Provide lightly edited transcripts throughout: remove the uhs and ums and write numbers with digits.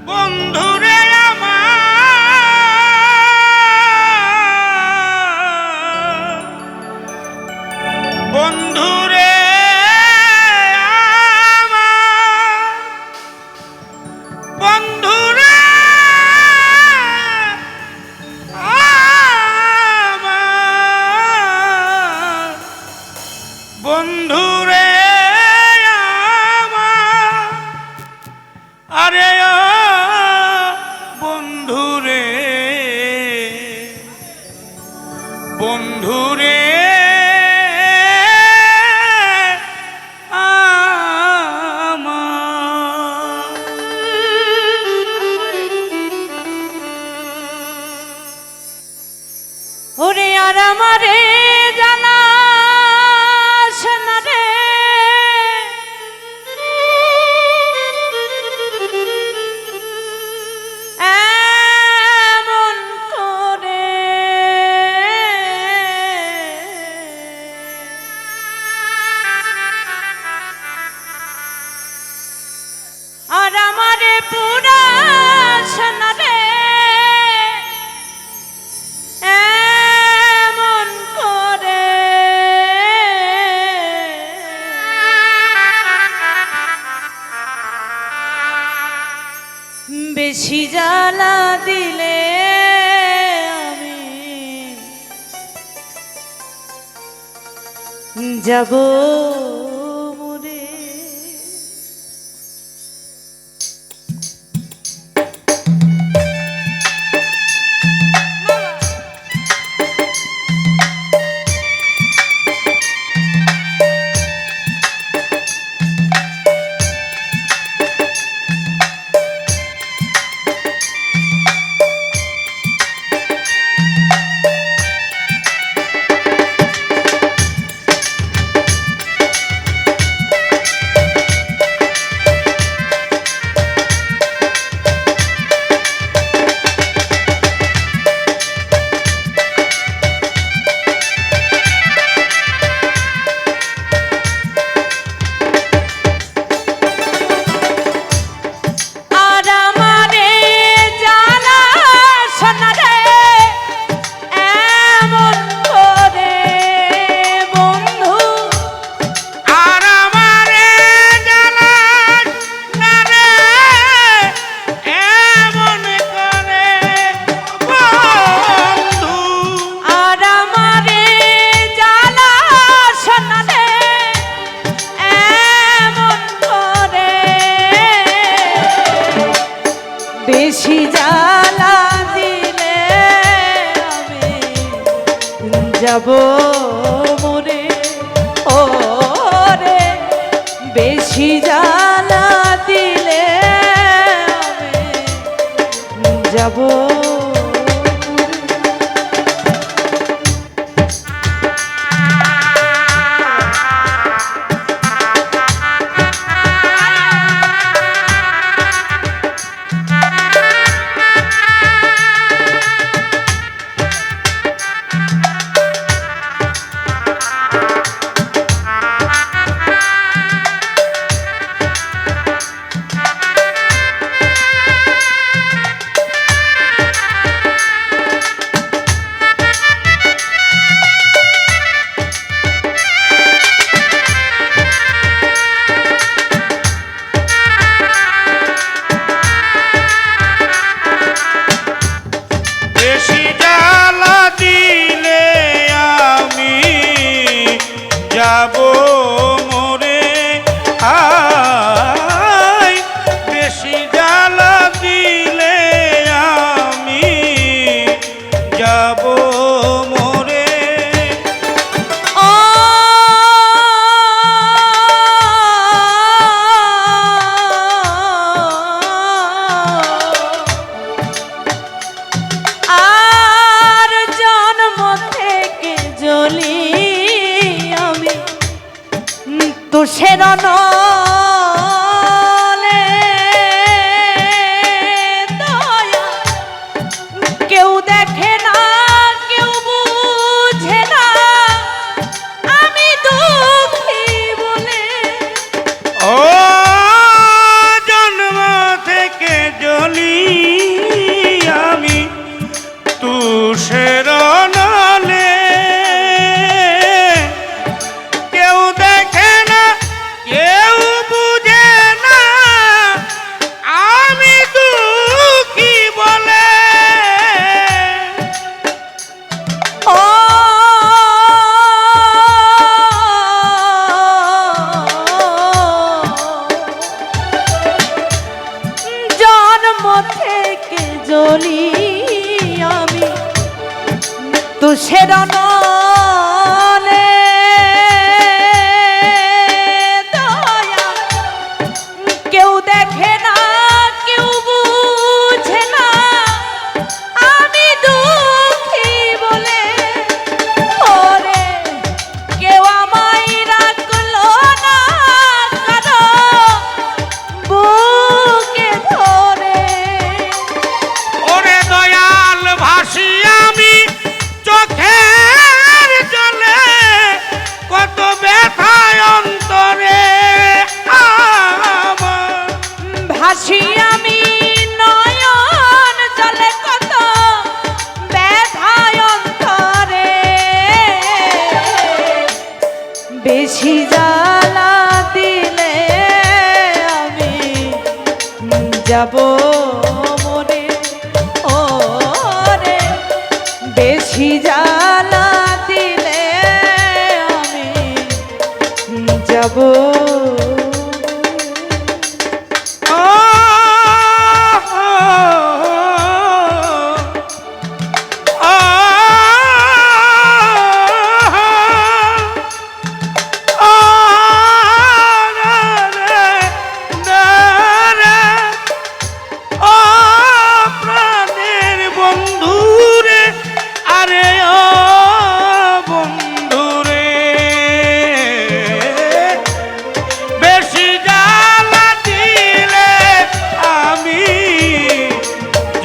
বন্ধুরে আমার বন্ধুরে আমার বন্ধুরে আমার বন্ধুরে আমার আরে ও বন্ধুরে বন্ধুরে ওরে আর আমারে জানাস না রে এমন করে আর আমারে পুরাস না রে এমন করে বেশি জ্বালা দিলে আমি যাব মরে বেশি জ্বালা দিলে আমি যাব মরে ও রে বেশি জ্বালা দিলে আমি যাব থেকে জ্বলি আমি তুষের নলে দয়া কেউ দেখে না কেউ বুঝে না আমি দুঃখী বলে ওরে কেউ আমায় রাখলো না কারো বুকে ধরে ওরে দয়াল ভাসি আমি চোখের জলে কত ব্যথায় অন্তরে আমার ভাসি আমি নয়ন জলে কত ব্যথায় অন্তরে বেশি জ্বালা দিলে আমি যাব মরে ওরে বেশি জ্বালা দিলে আমি যাব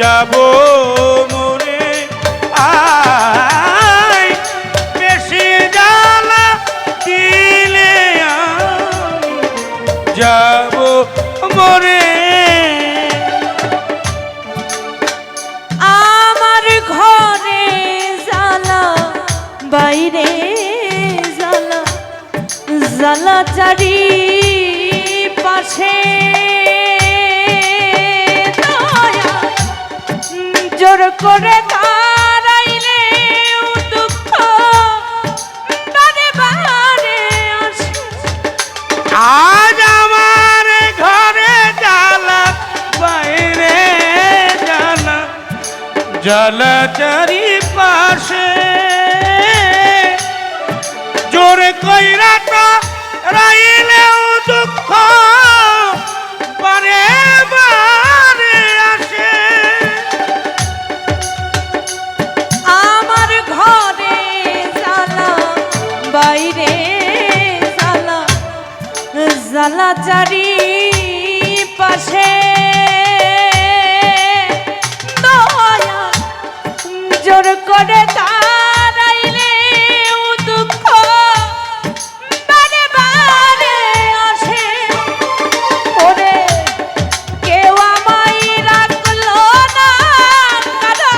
যাব মরে আয় বেশি জ্বালা দিলে আমি যাব মরে আমার ঘরে জ্বালা বাইরে জ্বালা জ্বালা চারি পাশে জোর করে দাঁড়াইলে দুঃখ বারে বারে আসে আজ আমার ঘরে জ্বালা বাইরে জ্বালা জ্বালা চারিপাশে জোরে কইরা তো রাইলেও দুঃখ বারে বারে আসে আমার ঘরে জ্বালা বাইরে জ্বালা জ্বালা চারি পাশে দয়া জোর করে দাঁড়াইলে দুঃখ বারে বারে আসে ওরে কেউ আমায় রাখলো না কারো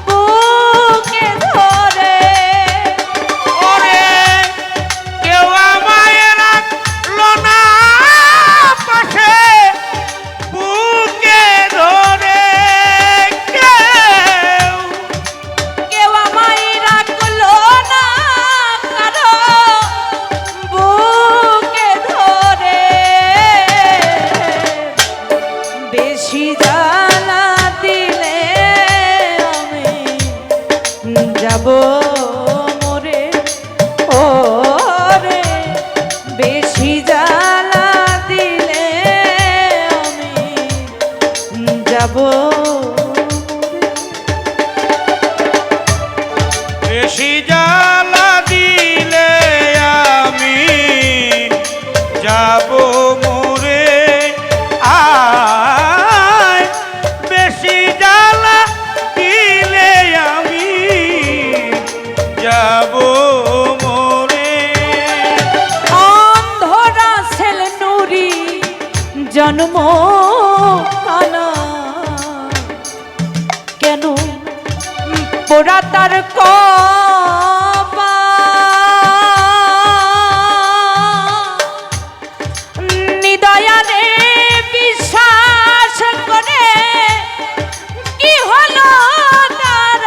বুকে ধরে ওরে কেউ আমায় রাখলো না পাশে বুকে ধরে কেউ আমায় রাখলো না কারো বুকে ধরে বেশি জ্বালা দিলে আমি যাব মরে ওরে বেশি জ্বালা দিলে আমি যাব বেশি জ্বালা দিলে আমি যাব মরে আয় বেশি জ্বালা দিলে আমি যাব মরে অন্ধরা ছেল নুরি জন্ম কানা কেন পোড়া তার নিদয়ারে বিশ্বাস করে কি হলো তার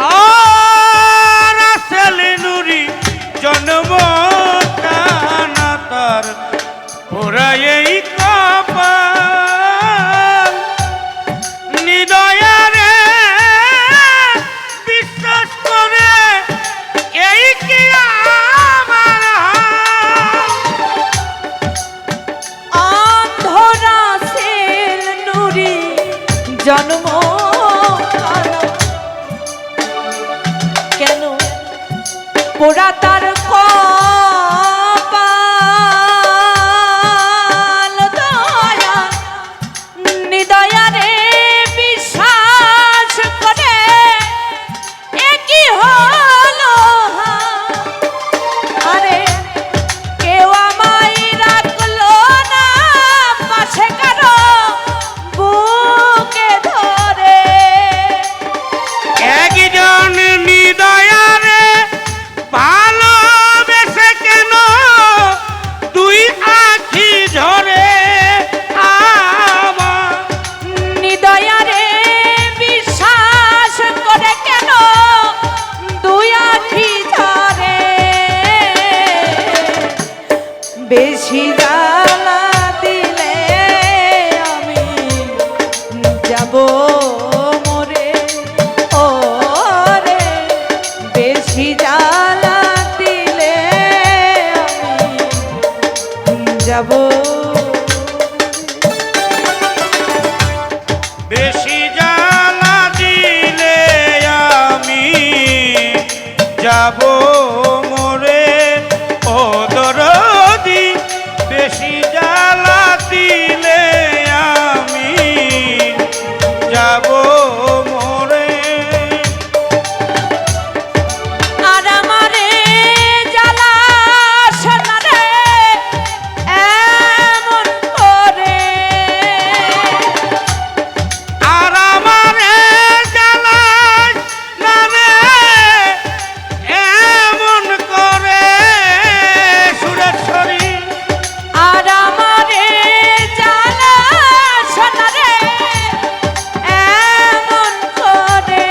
আর আসল নুরি জন্ম কানা তার পোড়াই কপাল জন্ম কেন পোড়া তার কপাল দয়া নিদয়ারে বিশ্বাস করে একই হলো আরে কেউ আমায় রাখলো না পাশে কারো বুকে ধরে একজন নিদয়ারে ভালোবেসে কেন তুই আখি ঝরে আমার নিদয়ারে বিশ্বাস করে কেন দুই আখি ঝরে বেশি জ্বালা দিলে আমি যাব মরে ও রে বেশি জ্বালা দিলে আমি যাব বেশি জ্বালা দিলে আমি যাব মরে ও দরদি বেশি জ্বালা দিলে আমি যাব মরে আর আমারে জ্বালা সোনারে এমন করে আর আমারে জ্বালাস না রে এমন করে সুরেশ্বরী আর আমারে জ্বালা সোনারে এমন করে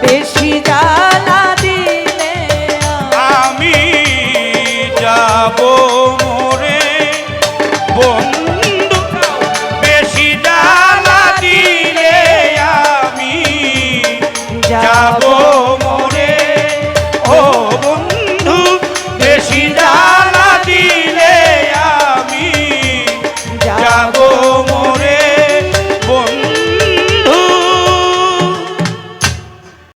বেশি জ্বালা দিলে আমি যাব মরে বন্ধু বেশি জ্বালা দিলে আমি যাব মরে ও বন্ধু বেশি